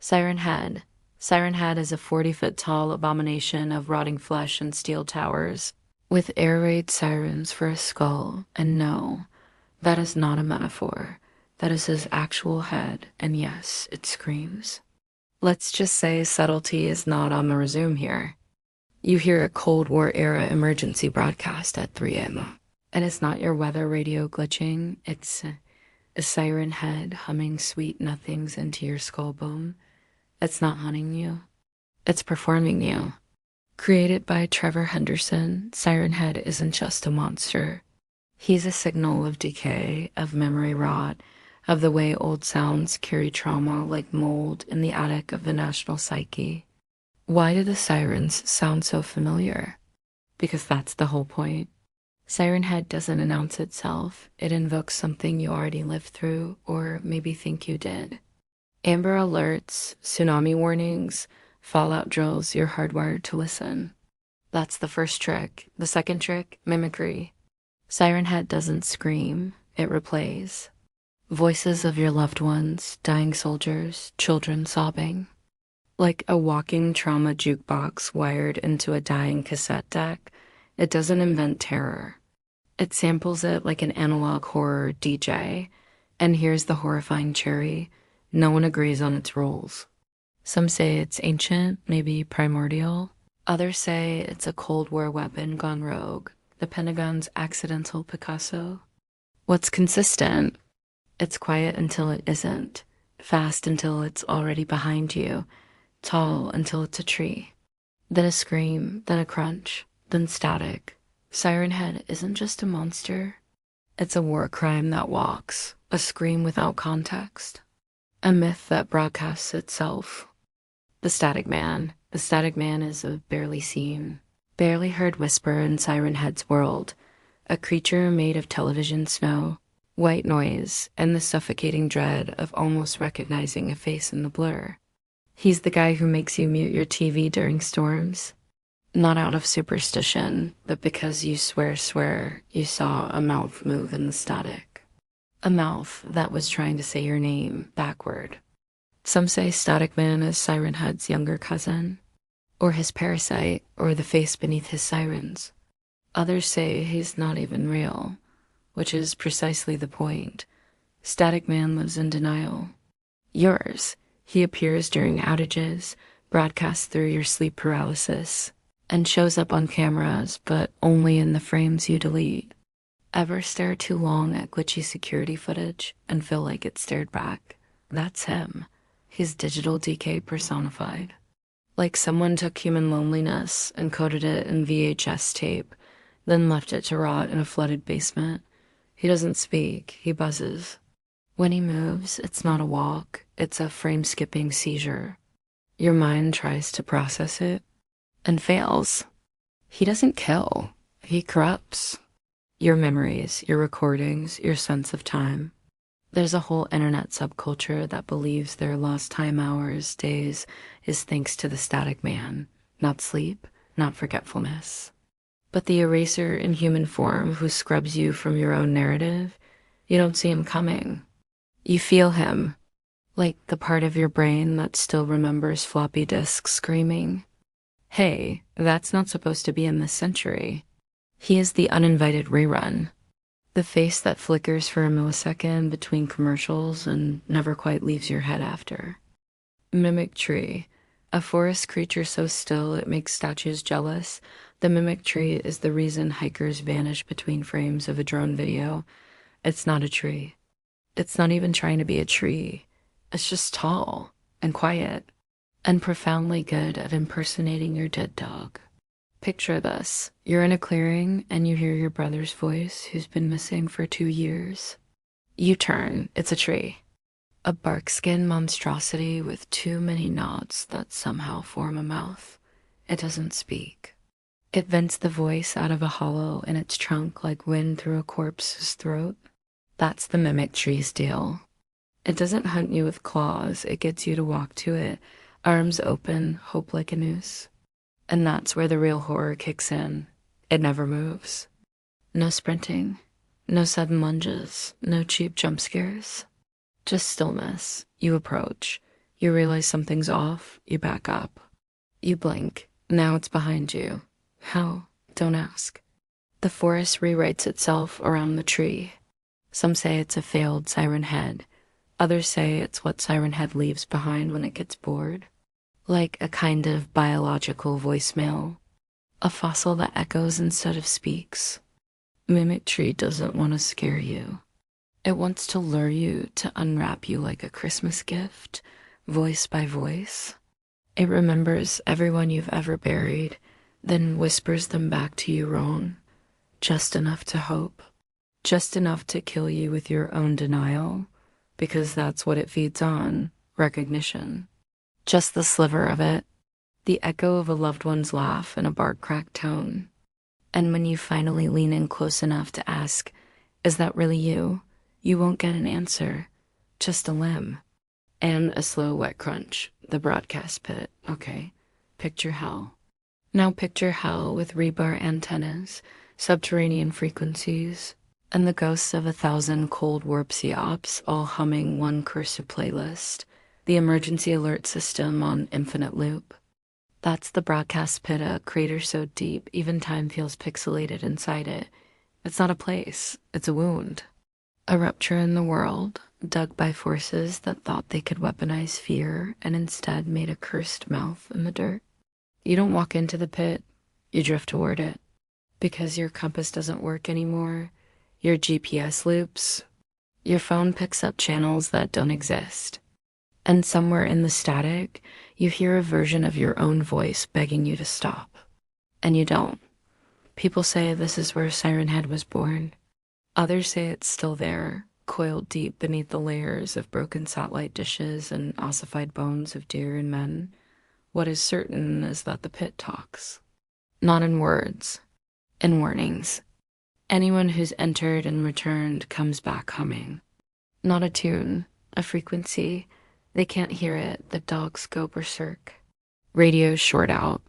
Siren Head. Siren Head is a 40-foot-tall abomination of rotting flesh and steel towers, with air raid sirens for a skull. And no, that is not a metaphor. That is his actual head, and yes, it screams. Let's just say subtlety is not on the resume here. You hear a Cold War era emergency broadcast at 3 a.m. And it's not your weather radio glitching, it's a siren head humming sweet nothings into your skull bone. It's not hunting you, it's performing you. Created by Trevor Henderson, Siren Head isn't just a monster. He's a signal of decay, of memory rot, of the way old sounds carry trauma like mold in the attic of the national psyche. Why do the sirens sound so familiar? Because that's the whole point. Siren Head doesn't announce itself. It invokes something you already lived through, or maybe think you did. Amber alerts, tsunami warnings, fallout drills you're hardwired to listen. That's the first trick. The second trick, mimicry. Siren Head doesn't scream, it replays. Voices of your loved ones, dying soldiers, children sobbing. Like a walking trauma jukebox wired into a dying cassette deck, it doesn't invent terror. It samples it like an analog horror DJ. And here's the horrifying cherry. No one agrees on its rules. Some say it's ancient, maybe primordial. Others say it's a Cold War weapon gone rogue, the Pentagon's accidental Picasso. What's consistent? It's quiet until it isn't, fast until it's already behind you, tall until it's a tree. Then a scream, then a crunch, then static. Siren Head isn't just a monster. It's a war crime that walks, a scream without context, a myth that broadcasts itself. The Static Man. The Static Man is a barely seen, barely heard whisper in Siren Head's world, a creature made of television snow, white noise, and the suffocating dread of almost recognizing a face in the blur. He's the guy who makes you mute your TV during storms. Not out of superstition, but because you swear you saw a mouth move in the static. A mouth that was trying to say your name backward. Some say Static Man is Siren Head's younger cousin, or his parasite, or the face beneath his sirens. Others say he's not even real, which is precisely the point. Static Man lives in denial. Yours. He appears during outages, broadcasts through your sleep paralysis, and shows up on cameras, but only in the frames you delete. Ever stare too long at glitchy security footage and feel like it stared back? That's him. He's digital decay personified. Like someone took human loneliness and coded it in VHS tape, then left it to rot in a flooded basement. He doesn't speak, he buzzes. When he moves, it's not a walk, it's a frame-skipping seizure. Your mind tries to process it, and fails. He doesn't kill, he corrupts. Your memories, your recordings, your sense of time. There's a whole internet subculture that believes their lost time hours, days, is thanks to the Static Man. Not sleep, not forgetfulness. But the eraser in human form who scrubs you from your own narrative, you don't see him coming. You feel him, like the part of your brain that still remembers floppy disks screaming, "Hey, that's not supposed to be in this century." He is the uninvited rerun, the face that flickers for a millisecond between commercials and never quite leaves your head after. Mimic tree, a forest creature so still it makes statues jealous. The mimic tree is the reason hikers vanish between frames of a drone video. It's not a tree. It's not even trying to be a tree. It's just tall and quiet and profoundly good at impersonating your dead dog. Picture this. You're in a clearing and you hear your brother's voice who's been missing for 2 years. You turn. It's a tree. A barkskin monstrosity with too many knots that somehow form a mouth. It doesn't speak. It vents the voice out of a hollow in its trunk like wind through a corpse's throat. That's the mimic tree's deal. It doesn't hunt you with claws, it gets you to walk to it, arms open, hope like a noose. And that's where the real horror kicks in. It never moves. No sprinting, no sudden lunges, no cheap jump scares. Just stillness. You approach. You realize something's off, you back up. You blink, now it's behind you. How? Don't ask. The forest rewrites itself around the tree. Some say it's a failed Siren Head. Others say it's what Siren Head leaves behind when it gets bored. Like a kind of biological voicemail. A fossil that echoes instead of speaks. Mimic Tree doesn't want to scare you. It wants to lure you to unwrap you like a Christmas gift, voice by voice. It remembers everyone you've ever buried, then whispers them back to you wrong. Just enough to hope. Just enough to kill you with your own denial, because that's what it feeds on, recognition. Just the sliver of it, the echo of a loved one's laugh in a bark-cracked tone. And when you finally lean in close enough to ask, is that really you? You won't get an answer, just a limb. And a slow wet crunch, the broadcast pit, okay. Picture hell. Now picture hell with rebar antennas, subterranean frequencies, and the ghosts of 1,000 Cold War psyops all humming one cursive playlist, the emergency alert system on infinite loop. That's the broadcast pit, a crater so deep even time feels pixelated inside it. It's not a place, it's a wound. A rupture in the world, dug by forces that thought they could weaponize fear and instead made a cursed mouth in the dirt. You don't walk into the pit, you drift toward it. Because your compass doesn't work anymore, your GPS loops, your phone picks up channels that don't exist. And somewhere in the static, you hear a version of your own voice begging you to stop. And you don't. People say this is where Siren Head was born. Others say it's still there, coiled deep beneath the layers of broken satellite dishes and ossified bones of deer and men. What is certain is that the pit talks. Not in words, in warnings. Anyone who's entered and returned comes back humming. Not a tune, a frequency. They can't hear it, the dogs go berserk. Radios short out,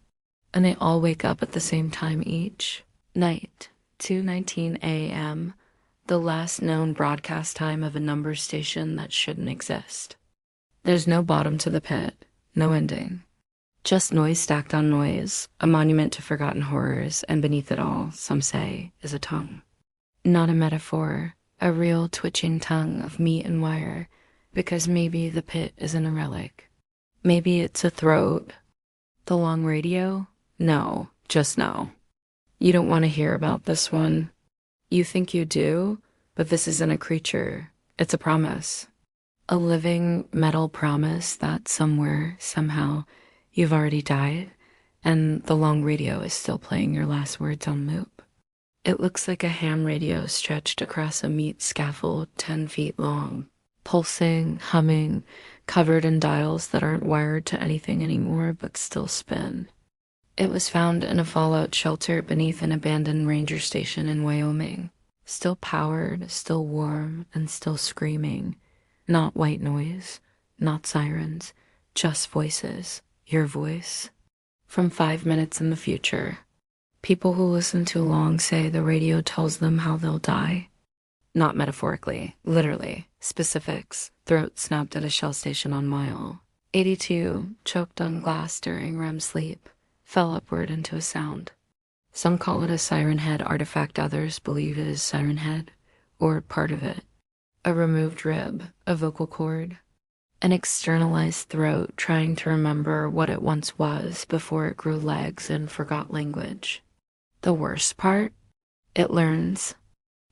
and they all wake up at the same time each night, 2:19 a.m., the last known broadcast time of a number station that shouldn't exist. There's no bottom to the pit, no ending. Just noise stacked on noise, a monument to forgotten horrors, and beneath it all, some say, is a tongue. Not a metaphor, a real twitching tongue of meat and wire, because maybe the pit isn't a relic. Maybe it's a throat. The long radio? No, just no. You don't want to hear about this one. You think you do, but this isn't a creature. It's a promise. A living metal promise that somewhere, somehow, you've already died, and the long radio is still playing your last words on loop. It looks like a ham radio stretched across a meat scaffold 10 feet long, pulsing, humming, covered in dials that aren't wired to anything anymore but still spin. It was found in a fallout shelter beneath an abandoned ranger station in Wyoming. Still powered, still warm, and still screaming. Not white noise, not sirens, just voices. Your voice. From 5 minutes in the future. People who listen too long say the radio tells them how they'll die. Not metaphorically, literally. Specifics. Throat snapped at a shell station on Mile. 82, choked on glass during REM sleep. Fell upward into a sound. Some call it a Siren Head artifact, others believe it is Siren Head, or part of it. A removed rib, a vocal cord, an externalized throat trying to remember what it once was before it grew legs and forgot language. The worst part? It learns.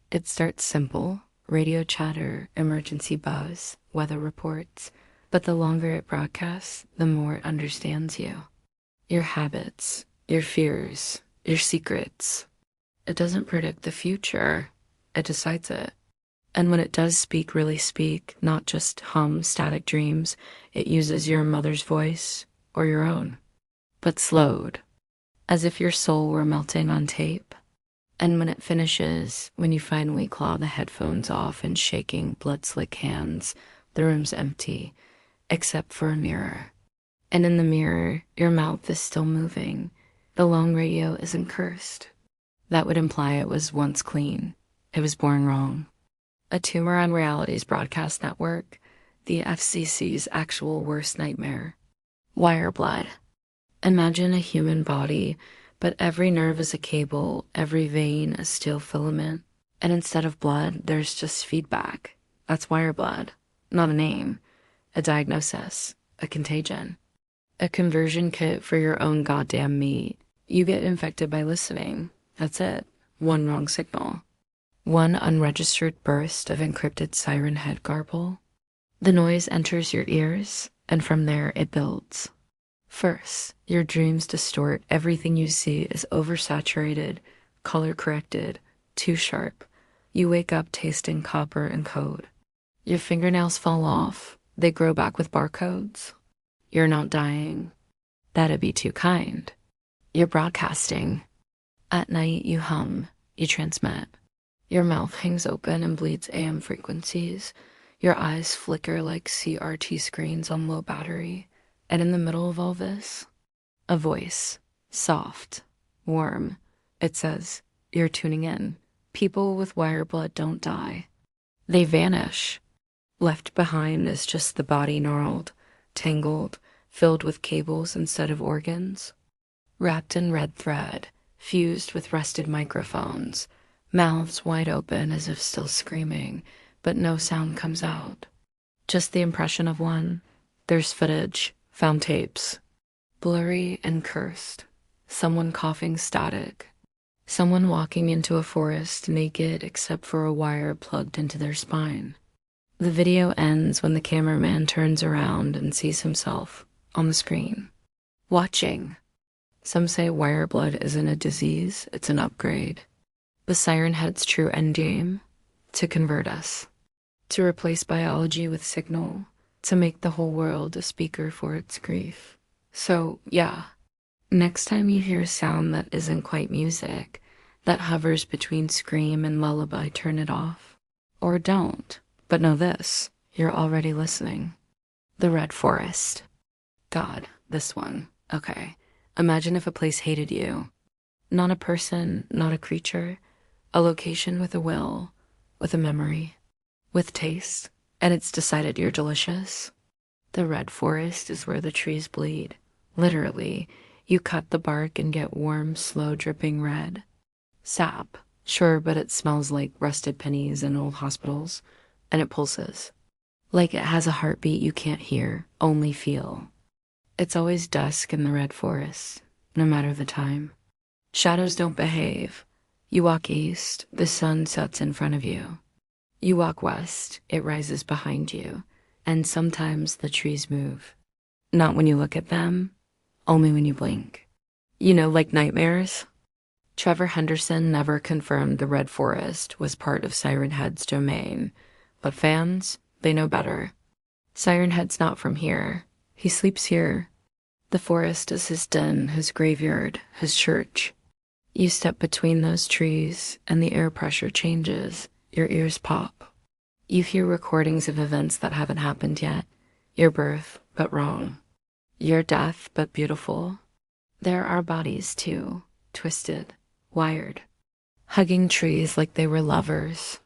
It starts simple, radio chatter, emergency buzz, weather reports, but the longer it broadcasts, the more it understands you. Your habits, your fears, your secrets. It doesn't predict the future, it decides it. And when it does speak, really speak, not just hum static dreams, it uses your mother's voice or your own, but slowed, as if your soul were melting on tape. And when it finishes, when you finally claw the headphones off in shaking, blood-slick hands, the room's empty, except for a mirror. And in the mirror, your mouth is still moving. The long radio isn't cursed. That would imply it was once clean. It was born wrong. A tumor on reality's broadcast network. the FCC's actual worst nightmare. Wire blood. Imagine a human body, but every nerve is a cable, every vein a steel filament, and instead of blood, there's just feedback. That's wire blood. Not a name, a diagnosis, a contagion, a conversion kit for your own goddamn meat. You get infected by listening. That's it. One wrong signal. One unregistered burst of encrypted Siren Head garble. The noise enters your ears, and from there it builds. First, your dreams distort. Everything you see is oversaturated, color-corrected, too sharp. You wake up tasting copper and code. Your fingernails fall off. They grow back with barcodes. You're not dying. That'd be too kind. You're broadcasting. At night, you hum. You transmit. Your mouth hangs open and bleeds AM frequencies. Your eyes flicker like CRT screens on low battery. And in the middle of all this, a voice, soft, warm. It says, you're tuning in. People with wire blood don't die. They vanish. Left behind is just the body gnarled, tangled, filled with cables instead of organs. Wrapped in red thread, fused with rusted microphones, mouths wide open as if still screaming, but no sound comes out. Just the impression of one. There's footage, found tapes. Blurry and cursed. Someone coughing static. Someone walking into a forest naked except for a wire plugged into their spine. The video ends when the cameraman turns around and sees himself on the screen. Watching. Some say wire blood isn't a disease, it's an upgrade. The Siren Head's true endgame? To convert us. To replace biology with signal. To make the whole world a speaker for its grief. So, yeah. Next time you hear a sound that isn't quite music, that hovers between scream and lullaby, turn it off. Or don't. But know this, you're already listening. The Red Forest. God, this one. Okay. Imagine if a place hated you. Not a person, not a creature. A location with a will, with a memory, with taste, and it's decided you're delicious. The Red Forest is where the trees bleed. Literally, you cut the bark and get warm, slow dripping red. Sap, sure, but it smells like rusted pennies in old hospitals, and it pulses. Like it has a heartbeat you can't hear, only feel. It's always dusk in the Red Forest, no matter the time. Shadows don't behave. You walk east, the sun sets in front of you. You walk west, it rises behind you, and sometimes the trees move. Not when you look at them, only when you blink. You know, like nightmares? Trevor Henderson never confirmed the Red Forest was part of Siren Head's domain, but fans, they know better. Siren Head's not from here. He sleeps here. The forest is his den, his graveyard, his church. You step between those trees, and the air pressure changes. Your ears pop. You hear recordings of events that haven't happened yet. Your birth, but wrong. Your death, but beautiful. There are bodies, too, twisted, wired, hugging trees like they were lovers.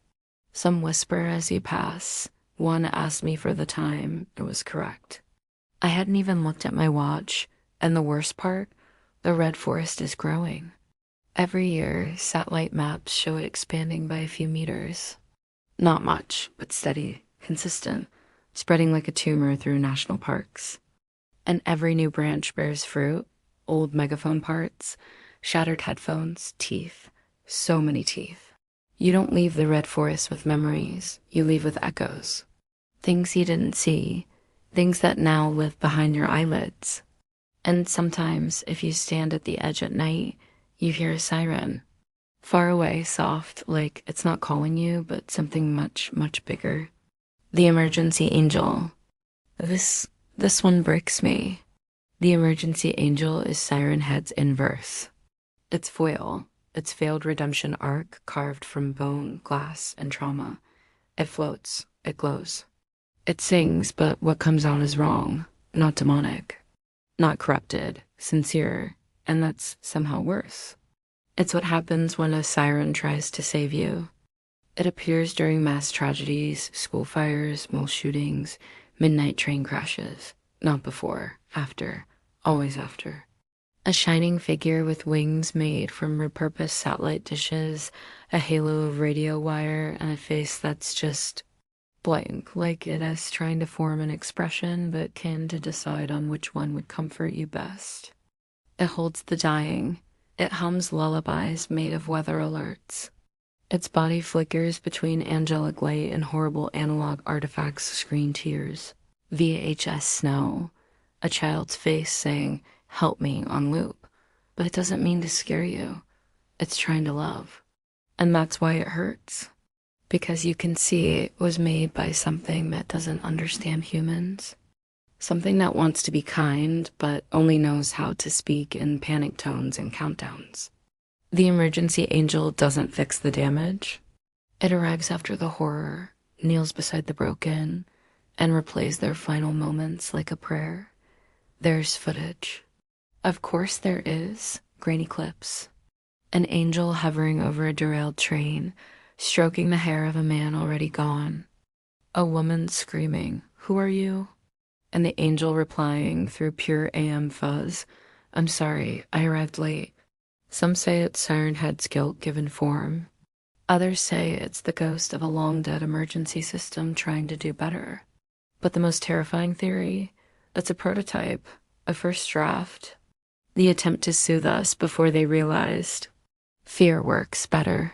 Some whisper as you pass. One asked me for the time. It was correct. I hadn't even looked at my watch, and the worst part, the Red Forest is growing. Every year, satellite maps show it expanding by a few meters. Not much, but steady, consistent, spreading like a tumor through national parks. And every new branch bears fruit, old megaphone parts, shattered headphones, teeth, so many teeth. You don't leave the Red Forest with memories, you leave with echoes. Things you didn't see, things that now live behind your eyelids. And sometimes, if you stand at the edge at night, you hear a siren. Far away, soft, like it's not calling you, but something much, much bigger. The emergency angel. This one breaks me. The emergency angel is Siren Head's inverse. It's foil. Its failed redemption arc carved from bone, glass, and trauma. It floats. It glows. It sings, but what comes out is wrong. Not demonic. Not corrupted. Sincere. And that's somehow worse. It's what happens when a siren tries to save you. It appears during mass tragedies, school fires, mall shootings, Midnight train crashes. Not before, after, always after. A shining figure with wings made from repurposed satellite dishes, a halo of radio wire, and a face that's just blank, like it is trying to form an expression but can to decide on which one would comfort you best. It holds the dying. It hums lullabies made of weather alerts. Its body flickers between angelic light and horrible analog artifacts screen tears. VHS snow. A child's face saying, "Help me," on loop. But it doesn't mean to scare you. It's trying to love. And that's why it hurts. Because you can see it was made by something that doesn't understand humans. Something that wants to be kind, but only knows how to speak in panic tones and countdowns. The emergency angel doesn't fix the damage. It arrives after the horror, kneels beside the broken, and replays their final moments like a prayer. There's footage. Of course there is. Grainy clips. An angel hovering over a derailed train, stroking the hair of a man already gone. A woman screaming, "Who are you?" And the angel replying through pure AM fuzz, "I'm sorry, I arrived late." Some say it's Siren Head's guilt given form. Others say it's the ghost of a long-dead emergency system trying to do better. But the most terrifying theory, it's a prototype, a first draft. The attempt to soothe us before they realized fear works better.